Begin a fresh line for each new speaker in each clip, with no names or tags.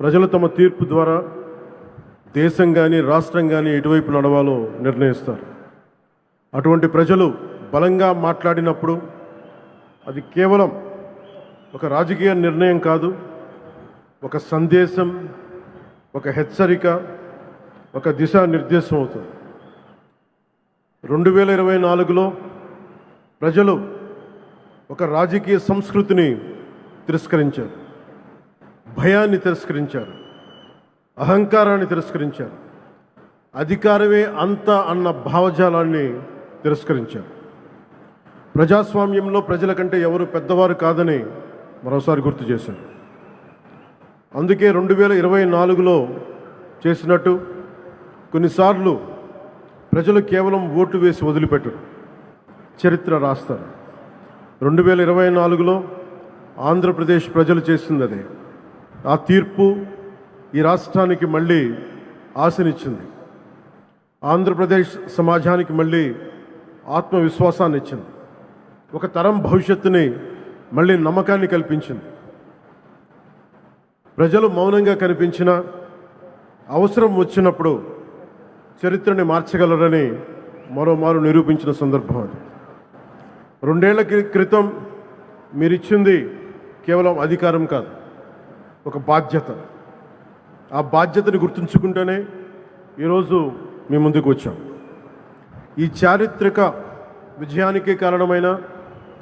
ప్రజలు తమ తీర్పు ద్వారా దేశం కానీ రాష్ట్రం కానీ ఎటువైపు నడవాలో నిర్ణయిస్తారు. అటువంటి ప్రజలు బలంగా మాట్లాడినప్పుడు అది కేవలం ఒక రాజకీయ నిర్ణయం కాదు, ఒక సందేశం, ఒక హెచ్చరిక, ఒక దిశానిర్దేశం అవుతుంది. 2024లో ప్రజలు ఒక రాజకీయ సంస్కృతిని తిరస్కరించారు, భయాన్ని తిరస్కరించారు, అహంకారాన్ని తిరస్కరించారు, అధికారమే అంత అన్న భావజాలాన్ని తిరస్కరించారు. ప్రజాస్వామ్యంలో ప్రజల కంటే ఎవరు పెద్దవారు కాదని మరోసారి గుర్తు చేశారు. అందుకే 2024లో చేసినట్టు కొన్నిసార్లు ప్రజలు కేవలం ఓటు వేసి వదిలిపెట్టరు, చరిత్ర రాస్తారు. 2024లో ఆంధ్రప్రదేశ్ ప్రజలు చేసింది అదే. ఆ తీర్పు ఈ రాష్ట్రానికి మళ్ళీ ఆశనిచ్చింది, ఆంధ్రప్రదేశ్ సమాజానికి మళ్ళీ ఆత్మవిశ్వాసాన్ని ఇచ్చింది, ఒక తరం భవిష్యత్తుని మళ్ళీ నమ్మకాన్ని కల్పించింది. ప్రజలు మౌనంగా కనిపించిన అవసరం వచ్చినప్పుడు చరిత్రని మార్చగలరని మరోమారు నిరూపించిన సందర్భం అది. 2 ఏళ్ల క్రితం మీరిచ్చింది కేవలం అధికారం కాదు, ఒక బాధ్యత. ఆ బాధ్యతని గుర్తుంచుకుంటేనే ఈరోజు మీ ముందుకు వచ్చాం. ఈ చారిత్రక విజయానికి కారణమైన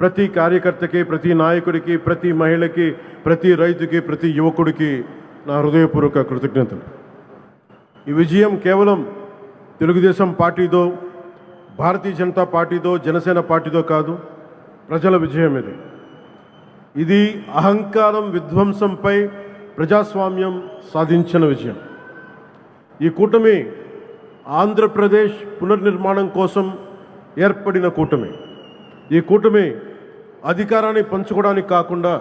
ప్రతి కార్యకర్తకి, ప్రతి నాయకుడికి, ప్రతి మహిళకి, ప్రతి రైతుకి, ప్రతి యువకుడికి నా హృదయపూర్వక కృతజ్ఞతలు. ఈ విజయం కేవలం తెలుగుదేశం పార్టీదో, భారతీయ జనతా పార్టీదో, జనసేన పార్టీదో కాదు, ప్రజల విజయం ఇది. ఇది అహంకారం విధ్వంసంపై ప్రజాస్వామ్యం సాధించిన విజయం. ఈ కూటమి ఆంధ్రప్రదేశ్ పునర్నిర్మాణం కోసం ఏర్పడిన కూటమి. ఈ కూటమి అధికారాన్ని పంచుకోవడానికి కాకుండా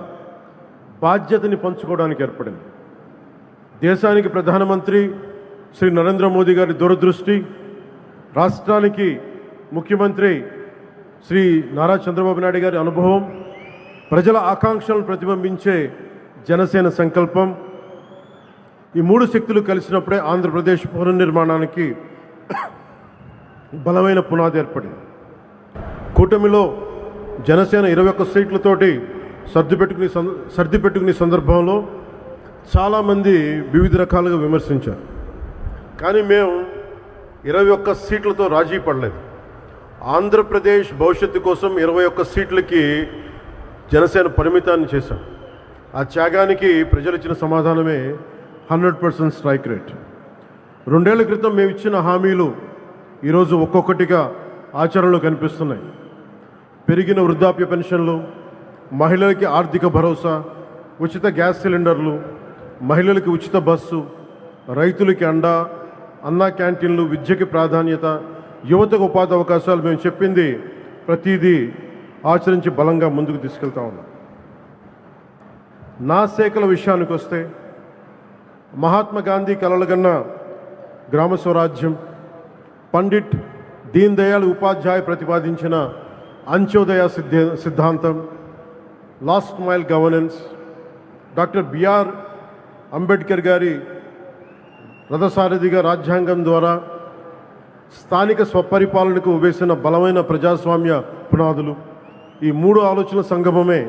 బాధ్యతని పంచుకోవడానికి ఏర్పడింది. దేశానికి ప్రధానమంత్రి శ్రీ నరేంద్ర మోదీ గారి దూరదృష్టి, రాష్ట్రానికి ముఖ్యమంత్రి శ్రీ నారా చంద్రబాబు నాయుడు గారి అనుభవం, ప్రజల ఆకాంక్షలను ప్రతిబింబించే జనసేన సంకల్పం, ఈ 3 శక్తులు కలిసినప్పుడే ఆంధ్రప్రదేశ్ పునర్నిర్మాణానికి బలమైన పునాది ఏర్పడింది. కూటమిలో జనసేన 21 సీట్లతోటి సర్దిపెట్టుకునే సందర్భంలో చాలామంది వివిధ రకాలుగా విమర్శించారు. కానీ మేము 21 సీట్లతో రాజీ పడలేదు. ఆంధ్రప్రదేశ్ భవిష్యత్తు కోసం 21 సీట్లకి జనసేన పరిమితాన్ని చేశాం. ఆ త్యాగానికి ప్రజలు ఇచ్చిన సమాధానమే 100% స్ట్రైక్ రేట్. 2 ఏళ్ల క్రితం మేము ఇచ్చిన హామీలు ఈరోజు ఒక్కొక్కటిగా ఆచరణలో కనిపిస్తున్నాయి. పెరిగిన వృద్ధాప్య పెన్షన్లు, మహిళలకి ఆర్థిక భరోసా, ఉచిత గ్యాస్ సిలిండర్లు, మహిళలకి ఉచిత బస్సు, రైతులకి అండా, అన్నా క్యాంటీన్లు, విద్యకి ప్రాధాన్యత, యువతకు ఉపాధి అవకాశాలు, మేము చెప్పింది ప్రతిదీ ఆచరించి బలంగా ముందుకు తీసుకెళ్తా ఉన్నాం. నా శాఖల విషయానికి వస్తే మహాత్మా గాంధీ కలలుగన్న గ్రామ స్వరాజ్యం, పండిట్ దీన్ దయాళ్ ఉపాధ్యాయ ప్రతిపాదించిన అంత్యోదయ సిద్ధాంతం, last mile governance, doctor BR Ambedkar గారి రథసారథిగా రాజ్యాంగం ద్వారా స్థానిక స్వపరిపాలనకు వేసిన బలమైన ప్రజాస్వామ్య పునాదులు, ఈ 3 ఆలోచనల సంగమమే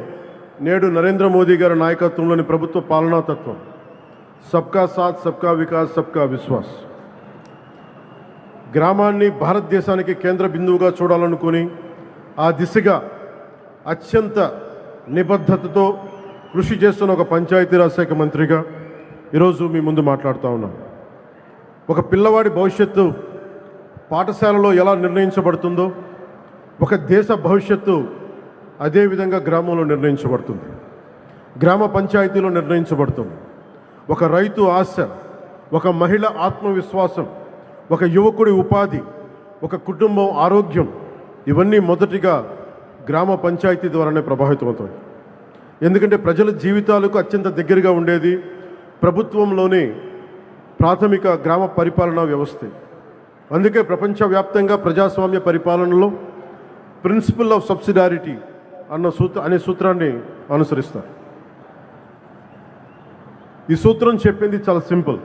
నేడు నరేంద్ర మోదీ గారి నాయకత్వంలోని ప్రభుత్వ పాలనా తత్వం. సబ్కా సాత్, సబ్కా వికాస్, సబ్కా విశ్వాస్. గ్రామాన్ని భారతదేశానికి కేంద్ర బిందువుగా చూడాలనుకుని ఆ దిశగా అత్యంత నిబద్ధతతో కృషి చేస్తున్న ఒక పంచాయతీరాజ్ శాఖ మంత్రిగా ఈరోజు మీ ముందు మాట్లాడుతూ ఉన్నాను. ఒక పిల్లవాడి భవిష్యత్తు పాఠశాలలో ఎలా నిర్ణయించబడుతుందో, ఒక దేశ భవిష్యత్తు అదేవిధంగా గ్రామంలో నిర్ణయించబడుతుంది, గ్రామ పంచాయతీలో నిర్ణయించబడుతుంది. ఒక రైతు ఆశ, ఒక మహిళ ఆత్మవిశ్వాసం, ఒక యువకుడి ఉపాధి, ఒక కుటుంబం ఆరోగ్యం, ఇవన్నీ మొదటిగా గ్రామ పంచాయతీ ద్వారానే ప్రభావితమవుతాయి. ఎందుకంటే ప్రజల జీవితాలకు అత్యంత దగ్గరగా ఉండేది ప్రభుత్వంలోని ప్రాథమిక గ్రామ పరిపాలనా వ్యవస్థ. అందుకే ప్రపంచవ్యాప్తంగా ప్రజాస్వామ్య పరిపాలనలో ప్రిన్సిపల్ ఆఫ్ సబ్సిడారిటీ అనే సూత్రాన్ని అనుసరిస్తారు. ఈ సూత్రం చెప్పింది చాలా సింపుల్.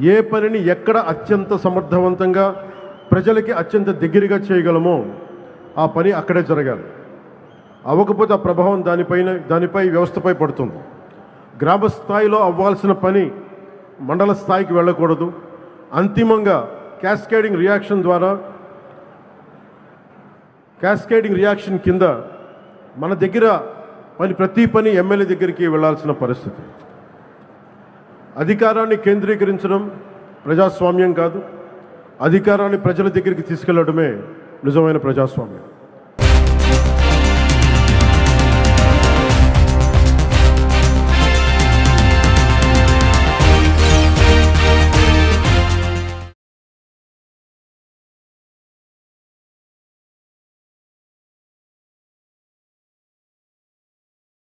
ఏ పనిని ఎక్కడ అత్యంత సమర్థవంతంగా ప్రజలకి అత్యంత దగ్గరగా చేయగలమో ఆ పని అక్కడే జరగాలి. అవ్వకపోతే ఆ ప్రభావం దానిపై వ్యవస్థపై పడుతుంది. గ్రామ స్థాయిలో అవ్వాల్సిన పని మండల స్థాయికి వెళ్ళకూడదు. అంతిమంగా క్యాస్కేడింగ్ రియాక్షన్ కింద మన దగ్గర ప్రతి పని ఎమ్మెల్యే దగ్గరికి వెళ్ళాల్సిన పరిస్థితి. అధికారాన్ని కేంద్రీకరించడం ప్రజాస్వామ్యం కాదు. అధికారాన్ని ప్రజల దగ్గరికి తీసుకెళ్లడమే నిజమైన ప్రజాస్వామ్యం.